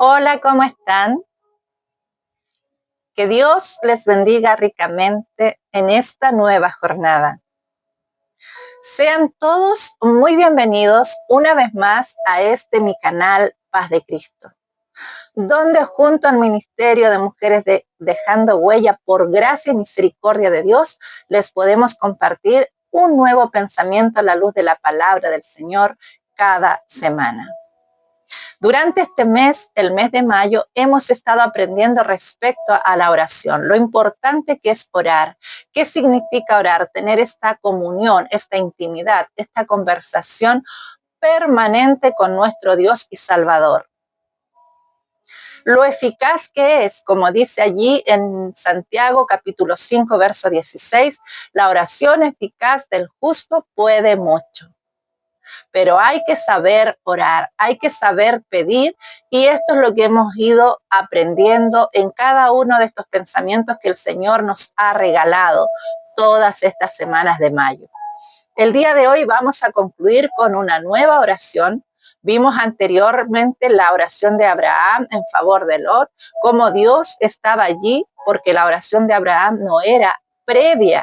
Hola, ¿cómo están? Que Dios les bendiga ricamente en esta nueva jornada. Sean todos muy bienvenidos una vez más a mi canal Paz de Cristo, donde junto al Ministerio de Mujeres de Dejando Huella por gracia y misericordia de Dios, les podemos compartir un nuevo pensamiento a la luz de la palabra del Señor cada semana. Durante este mes, el mes de mayo, hemos estado aprendiendo respecto a la oración, lo importante que es orar, qué significa orar, tener esta comunión, esta intimidad, esta conversación permanente con nuestro Dios y Salvador. Lo eficaz que es, como dice allí en Santiago capítulo 5, verso 16, la oración eficaz del justo puede mucho. Pero hay que saber orar, hay que saber pedir, y esto es lo que hemos ido aprendiendo en cada uno de estos pensamientos que el Señor nos ha regalado todas estas semanas de mayo. El día de hoy vamos a concluir con una nueva oración. Vimos anteriormente la oración de Abraham en favor de Lot, cómo Dios estaba allí, porque la oración de Abraham no era previa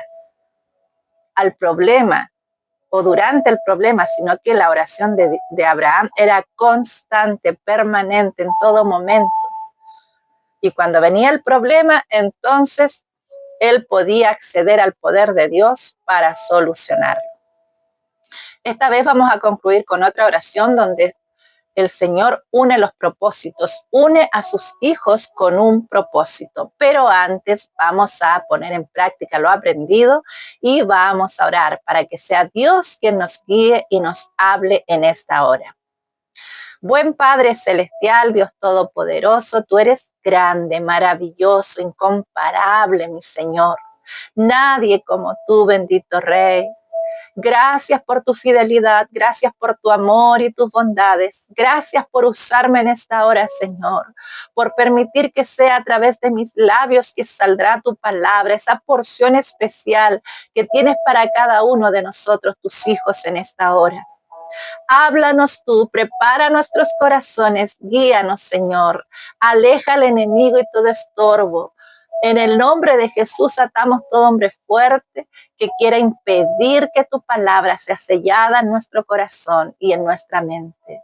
al problema o durante el problema, sino que la oración de Abraham era constante, permanente, en todo momento. Y cuando venía el problema, entonces él podía acceder al poder de Dios para solucionarlo. Esta vez vamos a concluir con otra oración donde el Señor une los propósitos, une a sus hijos con un propósito. Pero antes vamos a poner en práctica lo aprendido y vamos a orar para que sea Dios quien nos guíe y nos hable en esta hora. Buen Padre Celestial, Dios Todopoderoso, tú eres grande, maravilloso, incomparable, mi Señor. Nadie como tú, bendito Rey. Gracias por tu fidelidad, gracias por tu amor y tus bondades. Gracias por usarme en esta hora, Señor, por permitir que sea a través de mis labios que saldrá tu palabra, esa porción especial que tienes para cada uno de nosotros, tus hijos, en esta hora. Háblanos tú, prepara nuestros corazones, guíanos, Señor. Aleja al enemigo y todo estorbo. En el nombre de Jesús atamos todo hombre fuerte que quiera impedir que tu palabra sea sellada en nuestro corazón y en nuestra mente.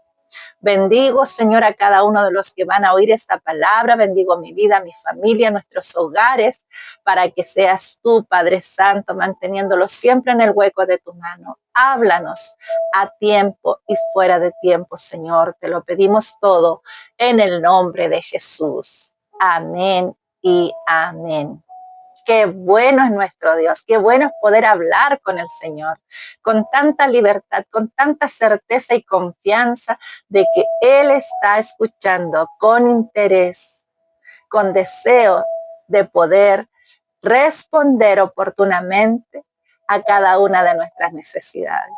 Bendigo, Señor, a cada uno de los que van a oír esta palabra. Bendigo mi vida, mi familia, nuestros hogares, para que seas tú, Padre Santo, manteniéndolo siempre en el hueco de tu mano. Háblanos a tiempo y fuera de tiempo, Señor. Te lo pedimos todo en el nombre de Jesús. Amén y amén. Qué bueno es nuestro Dios, qué bueno es poder hablar con el Señor, con tanta libertad, con tanta certeza y confianza de que Él está escuchando con interés, con deseo de poder responder oportunamente a cada una de nuestras necesidades.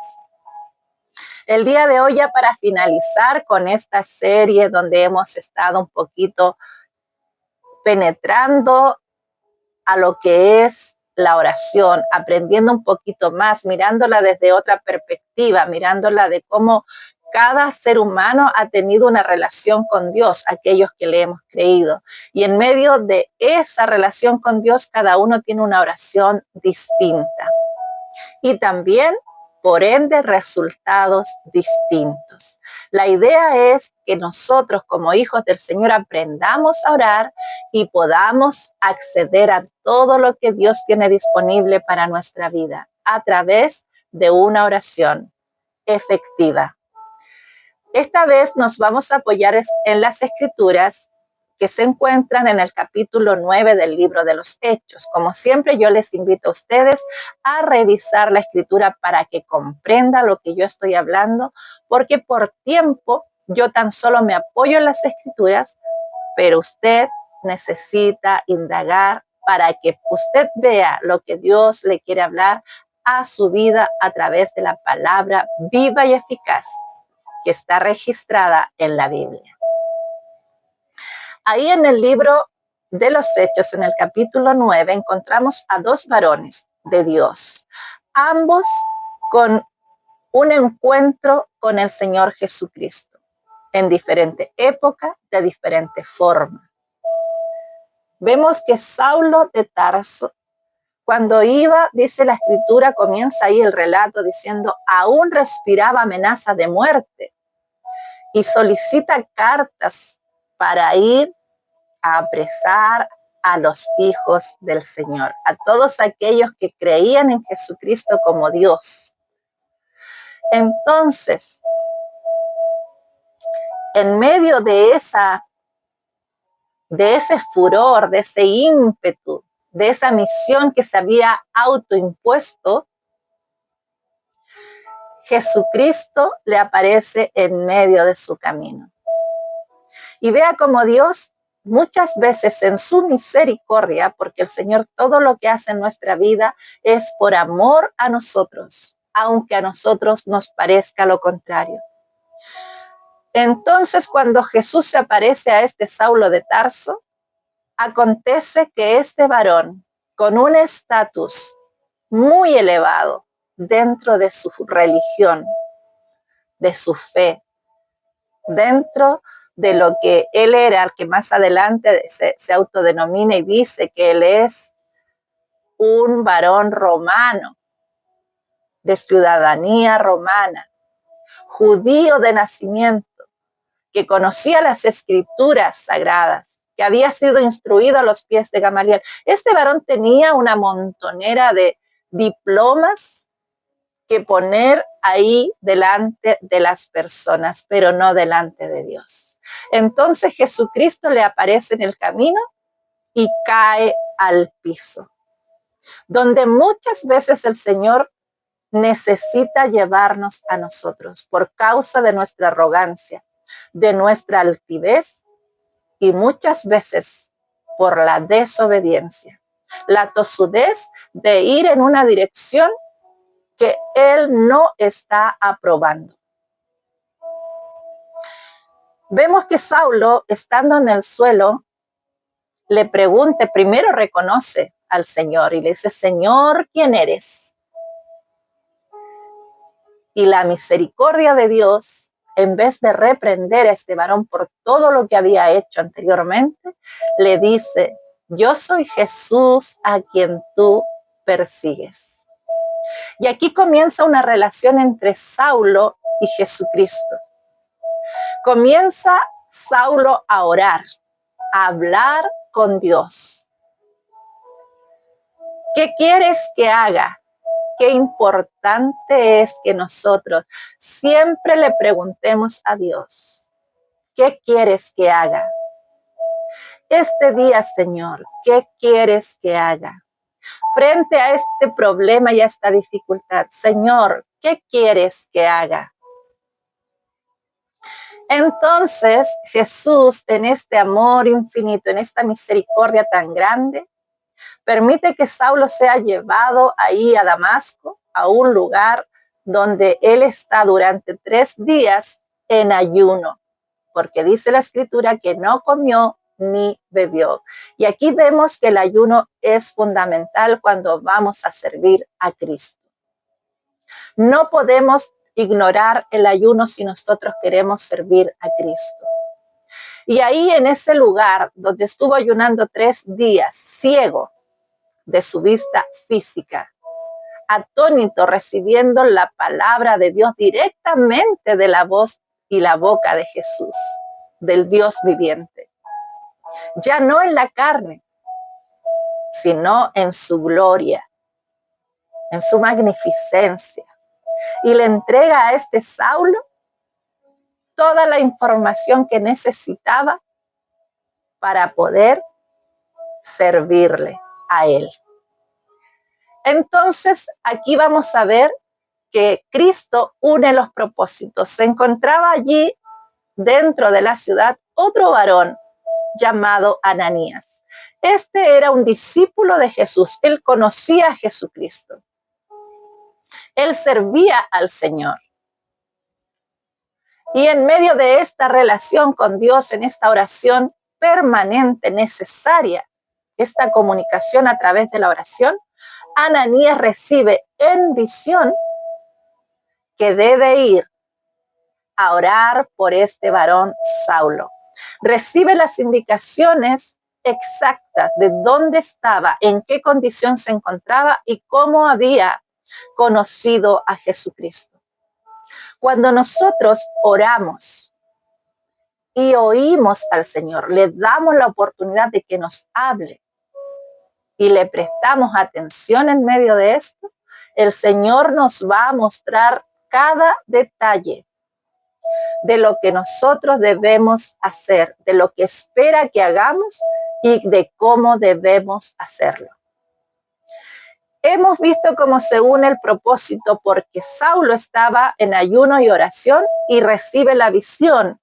El día de hoy, ya para finalizar con esta serie donde hemos estado un poquito penetrando a lo que es la oración, aprendiendo un poquito más, mirándola desde otra perspectiva, mirándola de cómo cada ser humano ha tenido una relación con Dios, aquellos que le hemos creído. Y en medio de esa relación con Dios, cada uno tiene una oración distinta. Y también, por ende, resultados distintos. La idea es que nosotros como hijos del Señor aprendamos a orar y podamos acceder a todo lo que Dios tiene disponible para nuestra vida a través de una oración efectiva. Esta vez nos vamos a apoyar en las Escrituras que se encuentran en el capítulo 9 del libro de los Hechos. Como siempre, yo les invito a ustedes a revisar la Escritura para que comprenda lo que yo estoy hablando, porque por tiempo yo tan solo me apoyo en las Escrituras, pero usted necesita indagar para que usted vea lo que Dios le quiere hablar a su vida a través de la palabra viva y eficaz que está registrada en la Biblia. Ahí en el libro de los Hechos, en el capítulo 9, encontramos a dos varones de Dios, ambos con un encuentro con el Señor Jesucristo. en diferente época, de diferente forma. Vemos que Saulo de Tarso, cuando iba, dice la escritura, comienza ahí el relato diciendo, aún respiraba amenaza de muerte y solicita cartas para ir a apresar a los hijos del Señor, a todos aquellos que creían en Jesucristo como Dios. Entonces, en medio de ese furor, de ese ímpetu, de esa misión que se había autoimpuesto, Jesucristo le aparece en medio de su camino. Y vea cómo Dios muchas veces en su misericordia, porque el Señor todo lo que hace en nuestra vida es por amor a nosotros, aunque a nosotros nos parezca lo contrario. Entonces, cuando Jesús se aparece a este Saulo de Tarso, acontece que este varón, con un estatus muy elevado dentro de su religión, de su fe, dentro de lo que él era, que más adelante se autodenomina y dice que él es un varón romano, de ciudadanía romana, judío de nacimiento, que conocía las escrituras sagradas, que había sido instruido a los pies de Gamaliel. Este varón tenía una montonera de diplomas que poner ahí delante de las personas, pero no delante de Dios. Entonces Jesucristo le aparece en el camino y cae al piso, donde muchas veces el Señor necesita llevarnos a nosotros por causa de nuestra arrogancia, de nuestra altivez y muchas veces por la desobediencia, la tosudez de ir en una dirección que Él no está aprobando. Vemos que Saulo, estando en el suelo, le pregunta, primero reconoce al Señor y le dice, Señor, ¿quién eres? Y la misericordia de Dios, en vez de reprender a este varón por todo lo que había hecho anteriormente, le dice, yo soy Jesús a quien tú persigues. Y aquí comienza una relación entre Saulo y Jesucristo. Comienza Saulo a orar, a hablar con Dios. ¿Qué quieres que haga? Qué importante es que nosotros siempre le preguntemos a Dios, ¿qué quieres que haga? Este día, Señor, ¿qué quieres que haga? Frente a este problema y a esta dificultad, Señor, ¿qué quieres que haga? Entonces Jesús, en este amor infinito, en esta misericordia tan grande, permite que Saulo sea llevado ahí a Damasco, a un lugar donde él está durante 3 días en ayuno, porque dice la escritura que no comió ni bebió. Y aquí vemos que el ayuno es fundamental cuando vamos a servir a Cristo. No podemos ignorar el ayuno si nosotros queremos servir a Cristo. Y ahí en ese lugar donde estuvo ayunando 3 días, ciego de su vista física, atónito, recibiendo la palabra de Dios directamente de la voz y la boca de Jesús, del Dios viviente. Ya no en la carne, sino en su gloria, en su magnificencia. Y le entrega a este Saulo toda la información que necesitaba para poder servirle a él. Entonces, aquí vamos a ver que Cristo une los propósitos. Se encontraba allí dentro de la ciudad otro varón llamado Ananías. Este era un discípulo de Jesús. Él conocía a Jesucristo. Él servía al Señor. Y en medio de esta relación con Dios, en esta oración permanente, necesaria, esta comunicación a través de la oración, Ananías recibe en visión que debe ir a orar por este varón Saulo. Recibe las indicaciones exactas de dónde estaba, en qué condición se encontraba y cómo había conocido a Jesucristo. Cuando nosotros oramos y oímos al Señor, le damos la oportunidad de que nos hable y le prestamos atención en medio de esto, el Señor nos va a mostrar cada detalle de lo que nosotros debemos hacer, de lo que espera que hagamos y de cómo debemos hacerlo. Hemos visto cómo se une el propósito porque Saulo estaba en ayuno y oración y recibe la visión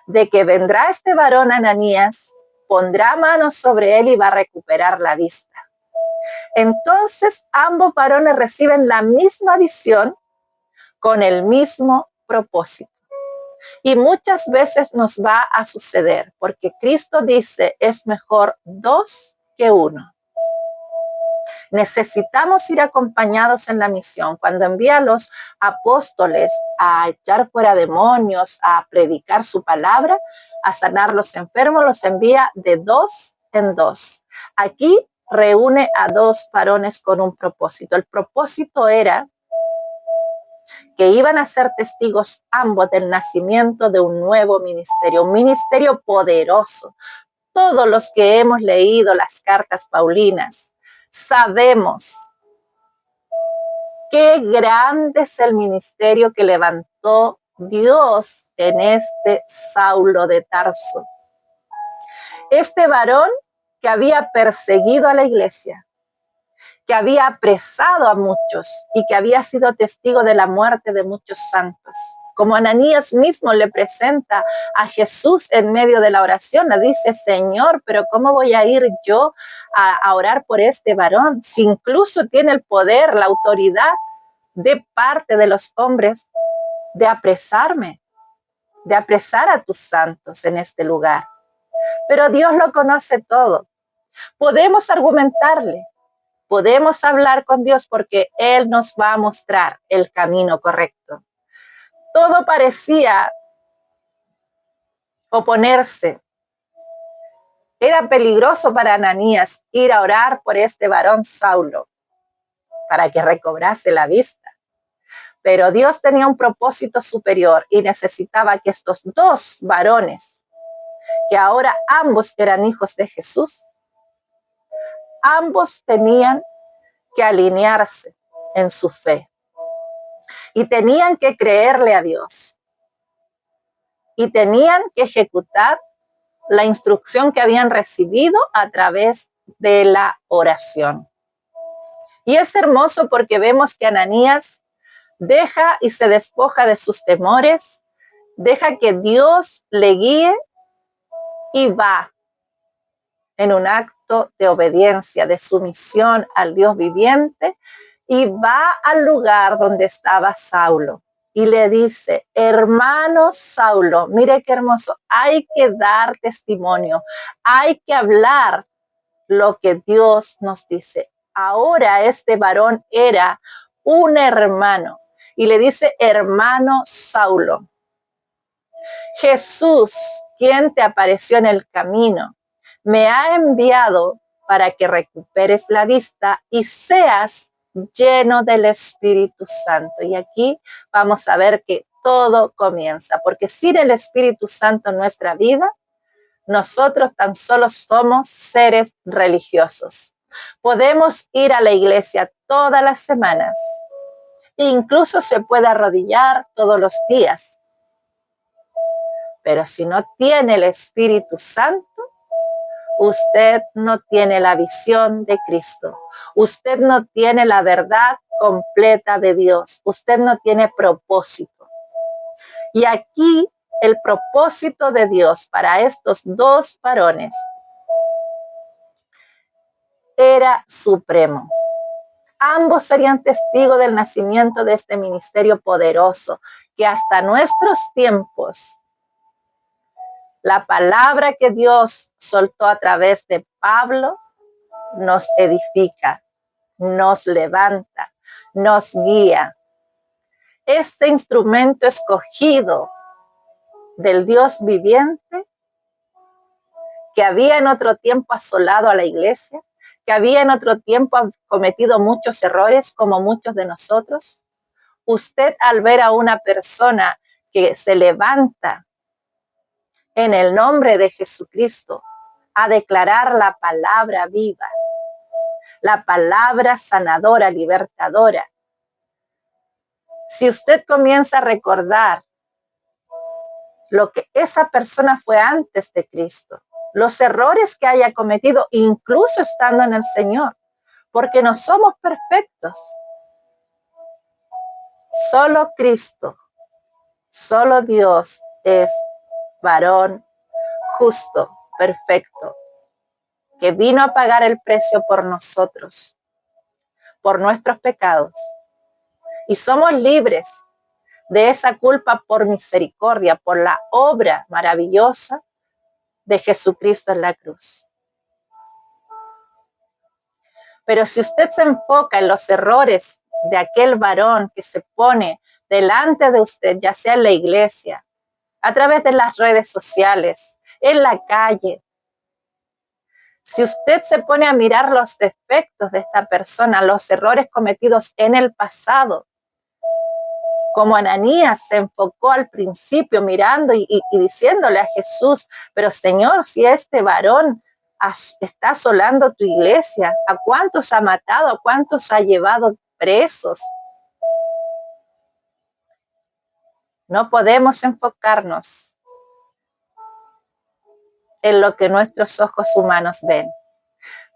de que vendrá este varón Ananías, pondrá manos sobre él y va a recuperar la vista. Entonces ambos varones reciben la misma visión con el mismo propósito. Y muchas veces nos va a suceder, porque Cristo dice, es mejor 2 que 1. Necesitamos ir acompañados en la misión. Cuando envía a los apóstoles a echar fuera demonios, a predicar su palabra, a sanar los enfermos, los envía de 2 en 2. Aquí reúne a 2 varones con un propósito. El propósito era que iban a ser testigos ambos del nacimiento de un nuevo ministerio, un ministerio poderoso. Todos los que hemos leído las cartas paulinas sabemos qué grande es el ministerio que levantó Dios en este Saulo de Tarso. Este varón que había perseguido a la iglesia, que había apresado a muchos y que había sido testigo de la muerte de muchos santos. Como Ananías mismo le presenta a Jesús en medio de la oración, le dice, Señor, pero ¿cómo voy a ir yo a orar por este varón? Si incluso tiene el poder, la autoridad de parte de los hombres de apresarme, de apresar a tus santos en este lugar. Pero Dios lo conoce todo. Podemos argumentarle, podemos hablar con Dios porque Él nos va a mostrar el camino correcto. Todo parecía oponerse. Era peligroso para Ananías ir a orar por este varón Saulo para que recobrase la vista. Pero Dios tenía un propósito superior y necesitaba que estos 2 varones, que ahora ambos eran hijos de Jesús, ambos tenían que alinearse en su fe y tenían que creerle a Dios y tenían que ejecutar la instrucción que habían recibido a través de la oración. Y es hermoso porque vemos que Ananías deja y se despoja de sus temores, deja que Dios le guíe y va en un acto de obediencia, de sumisión al Dios viviente, y va al lugar donde estaba Saulo y le dice, hermano Saulo, mire qué hermoso, hay que dar testimonio, hay que hablar lo que Dios nos dice. Ahora este varón era un hermano y le dice, hermano Saulo, Jesús, quien te apareció en el camino, me ha enviado para que recuperes la vista y seas lleno del Espíritu Santo. Y aquí vamos a ver que todo comienza, porque sin el Espíritu Santo en nuestra vida, nosotros tan solo somos seres religiosos. Podemos ir a la iglesia todas las semanas, e incluso se puede arrodillar todos los días, pero si no tiene el Espíritu Santo, usted no tiene la visión de Cristo. Usted no tiene la verdad completa de Dios. Usted no tiene propósito. Y aquí el propósito de Dios para estos 2 varones era supremo. Ambos serían testigos del nacimiento de este ministerio poderoso que hasta nuestros tiempos, la palabra que Dios soltó a través de Pablo nos edifica, nos levanta, nos guía. Este instrumento escogido del Dios viviente, que había en otro tiempo asolado a la iglesia, que había en otro tiempo cometido muchos errores como muchos de nosotros. Usted, al ver a una persona que se levanta en el nombre de Jesucristo a declarar la palabra viva, la palabra sanadora, libertadora, si usted comienza a recordar lo que esa persona fue antes de Cristo, los errores que haya cometido, incluso estando en el Señor, porque no somos perfectos. Solo Cristo, solo Dios es varón justo, perfecto, que vino a pagar el precio por nosotros, por nuestros pecados. Y somos libres de esa culpa por misericordia, por la obra maravillosa de Jesucristo en la cruz. Pero si usted se enfoca en los errores de aquel varón que se pone delante de usted, ya sea en la iglesia, a través de las redes sociales, en la calle, si usted se pone a mirar los defectos de esta persona, los errores cometidos en el pasado, como Ananías se enfocó al principio mirando y diciéndole a Jesús, pero Señor, si este varón está asolando tu iglesia, ¿a cuántos ha matado? ¿A cuántos ha llevado presos? No podemos enfocarnos en lo que nuestros ojos humanos ven.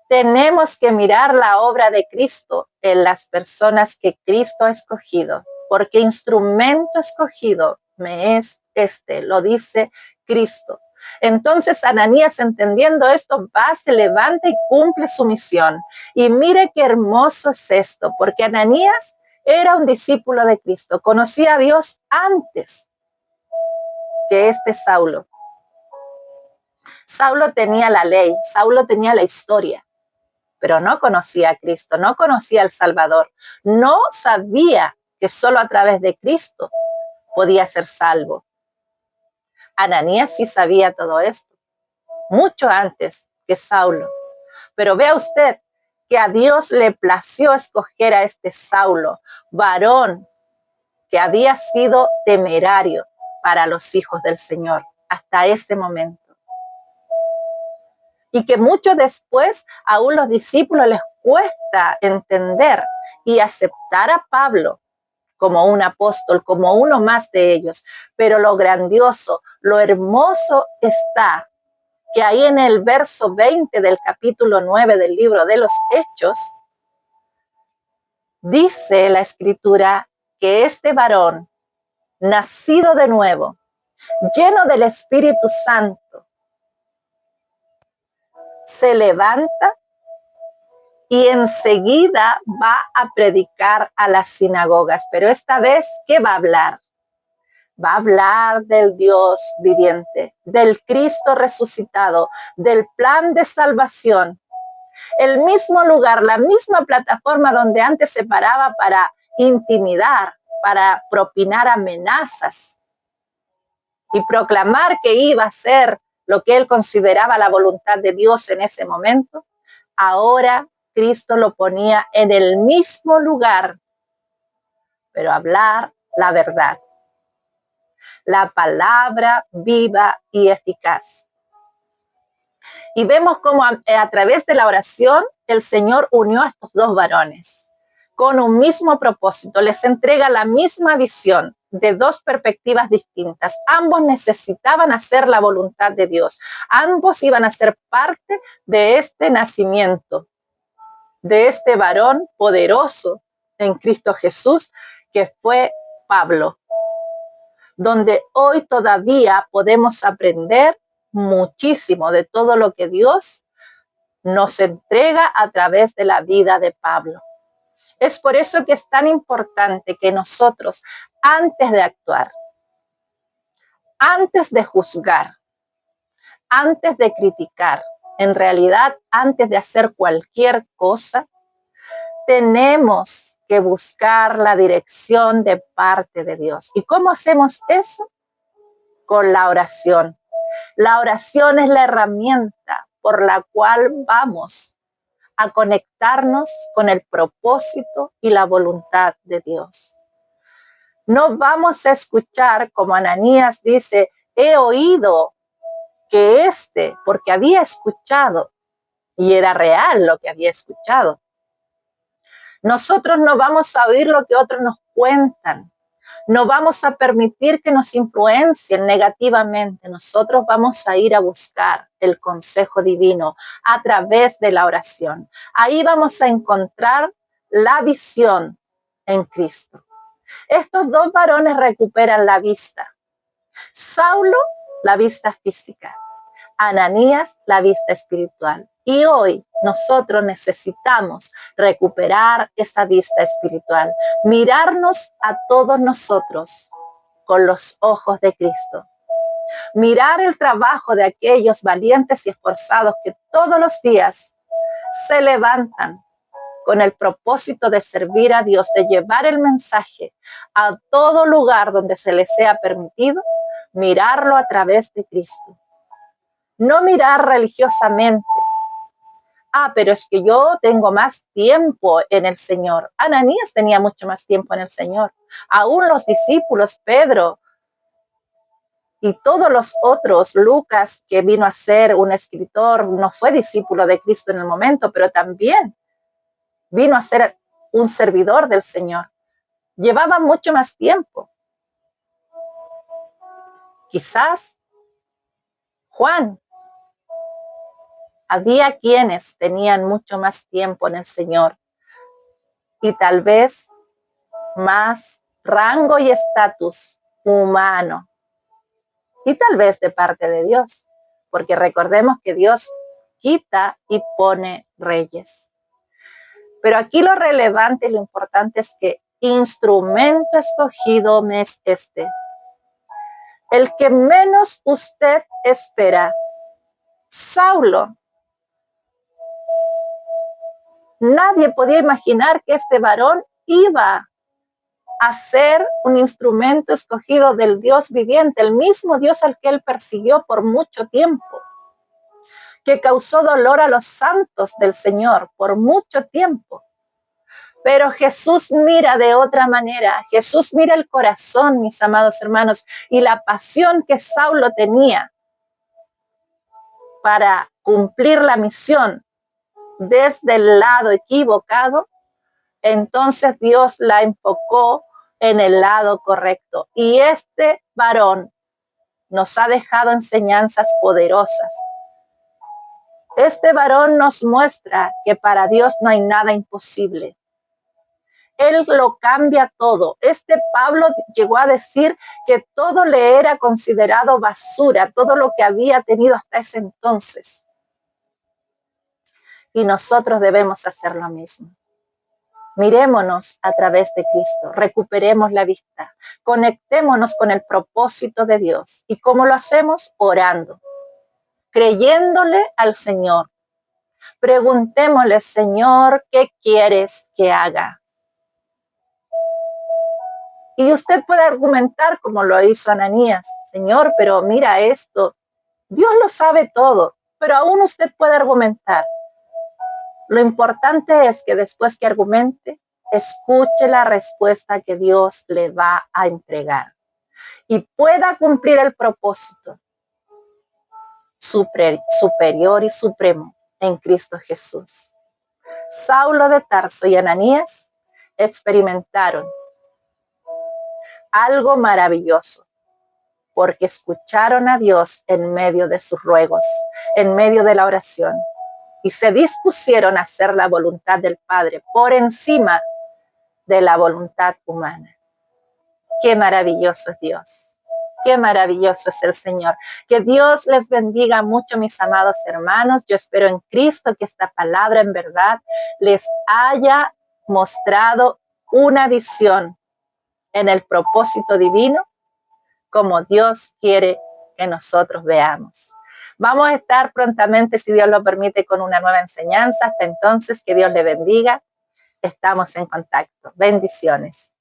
Tenemos que mirar la obra de Cristo en las personas que Cristo ha escogido, porque instrumento escogido me es este, lo dice Cristo. Entonces Ananías, entendiendo esto, va, se levanta y cumple su misión. Y mire qué hermoso es esto, porque Ananías era un discípulo de Cristo, conocía a Dios antes que este Saulo. Saulo tenía la ley, Saulo tenía la historia, pero no conocía a Cristo, no conocía al Salvador, no sabía que solo a través de Cristo podía ser salvo. Ananías sí sabía todo esto, mucho antes que Saulo. Pero vea usted que a Dios le plació escoger a este Saulo, varón que había sido temerario para los hijos del Señor hasta ese momento. Y que mucho después aún los discípulos les cuesta entender y aceptar a Pablo como un apóstol, como uno más de ellos. Pero lo grandioso, lo hermoso está que ahí en el verso 20 del capítulo 9 del libro de los Hechos, dice la escritura que este varón, nacido de nuevo, lleno del Espíritu Santo, se levanta y enseguida va a predicar a las sinagogas. Pero esta vez, ¿qué va a hablar? Va a hablar del Dios viviente, del Cristo resucitado, del plan de salvación. El mismo lugar, la misma plataforma donde antes se paraba para intimidar, para propinar amenazas y proclamar que iba a ser lo que él consideraba la voluntad de Dios en ese momento, ahora Cristo lo ponía en el mismo lugar, pero hablar la verdad, la palabra viva y eficaz. Y vemos cómo a través de la oración el Señor unió a estos dos varones con un mismo propósito, les entrega la misma visión de dos perspectivas distintas. Ambos necesitaban hacer la voluntad de Dios, ambos iban a ser parte de este nacimiento, de este varón poderoso en Cristo Jesús, que fue Pablo, donde hoy todavía podemos aprender muchísimo de todo lo que Dios nos entrega a través de la vida de Pablo. Es por eso que es tan importante que nosotros, antes de actuar, antes de juzgar, antes de criticar, en realidad, antes de hacer cualquier cosa, tenemos que buscar la dirección de parte de Dios. ¿Y cómo hacemos eso? con la oración. La oración es la herramienta por la cual vamos a conectarnos con el propósito y la voluntad de Dios. No vamos a escuchar como Ananías dice, he oído que porque había escuchado, y era real lo que había escuchado. Nosotros no vamos a oír lo que otros nos cuentan. No vamos a permitir que nos influencien negativamente. Nosotros vamos a ir a buscar el consejo divino a través de la oración. Ahí vamos a encontrar la visión en Cristo. Estos dos varones recuperan la vista. Saulo, la vista física. Ananías, la vista espiritual. Y hoy nosotros necesitamos recuperar esa vista espiritual, mirarnos a todos nosotros con los ojos de Cristo, mirar el trabajo de aquellos valientes y esforzados que todos los días se levantan con el propósito de servir a Dios, de llevar el mensaje a todo lugar donde se les sea permitido, mirarlo a través de Cristo. No mirar religiosamente. Pero es que yo tengo más tiempo en el Señor. Ananías tenía mucho más tiempo en el Señor. Aún los discípulos, Pedro y todos los otros, Lucas, que vino a ser un escritor, no fue discípulo de Cristo en el momento, pero también vino a ser un servidor del Señor. Llevaba mucho más tiempo. Quizás Juan. Había quienes tenían mucho más tiempo en el Señor y tal vez más rango y estatus humano y tal vez de parte de Dios, porque recordemos que Dios quita y pone reyes. Pero aquí lo relevante y lo importante es que instrumento escogido me es el que menos usted espera. Saulo. Nadie podía imaginar que este varón iba a ser un instrumento escogido del Dios viviente, el mismo Dios al que él persiguió por mucho tiempo, que causó dolor a los santos del Señor por mucho tiempo. Pero Jesús mira de otra manera. Jesús mira el corazón, mis amados hermanos, y la pasión que Saulo tenía para cumplir la misión desde el lado equivocado. Entonces Dios la enfocó en el lado correcto. Y este varón nos ha dejado enseñanzas poderosas. Este varón nos muestra que para Dios no hay nada imposible. Él lo cambia todo. Este Pablo llegó a decir que todo le era considerado basura, todo lo que había tenido hasta ese entonces. Y nosotros debemos hacer lo mismo. Mirémonos a través de Cristo, recuperemos la vista, conectémonos con el propósito de Dios. ¿Y cómo lo hacemos? Orando, creyéndole al Señor. Preguntémosle, Señor, ¿qué quieres que haga? Y usted puede argumentar como lo hizo Ananías, Señor, pero mira esto, Dios lo sabe todo, pero aún usted puede argumentar. Lo importante es que después que argumente, escuche la respuesta que Dios le va a entregar y pueda cumplir el propósito superior y supremo en Cristo Jesús. Saulo de Tarso y Ananías experimentaron algo maravilloso porque escucharon a Dios en medio de sus ruegos, en medio de la oración, y se dispusieron a hacer la voluntad del Padre por encima de la voluntad humana. Qué maravilloso es Dios. Qué maravilloso es el Señor. Que Dios les bendiga mucho, mis amados hermanos. Yo espero en Cristo que esta palabra en verdad les haya mostrado una visión en el propósito divino, como Dios quiere que nosotros veamos. Vamos a estar prontamente, si Dios lo permite, con una nueva enseñanza. Hasta entonces, que Dios le bendiga. Estamos en contacto. Bendiciones.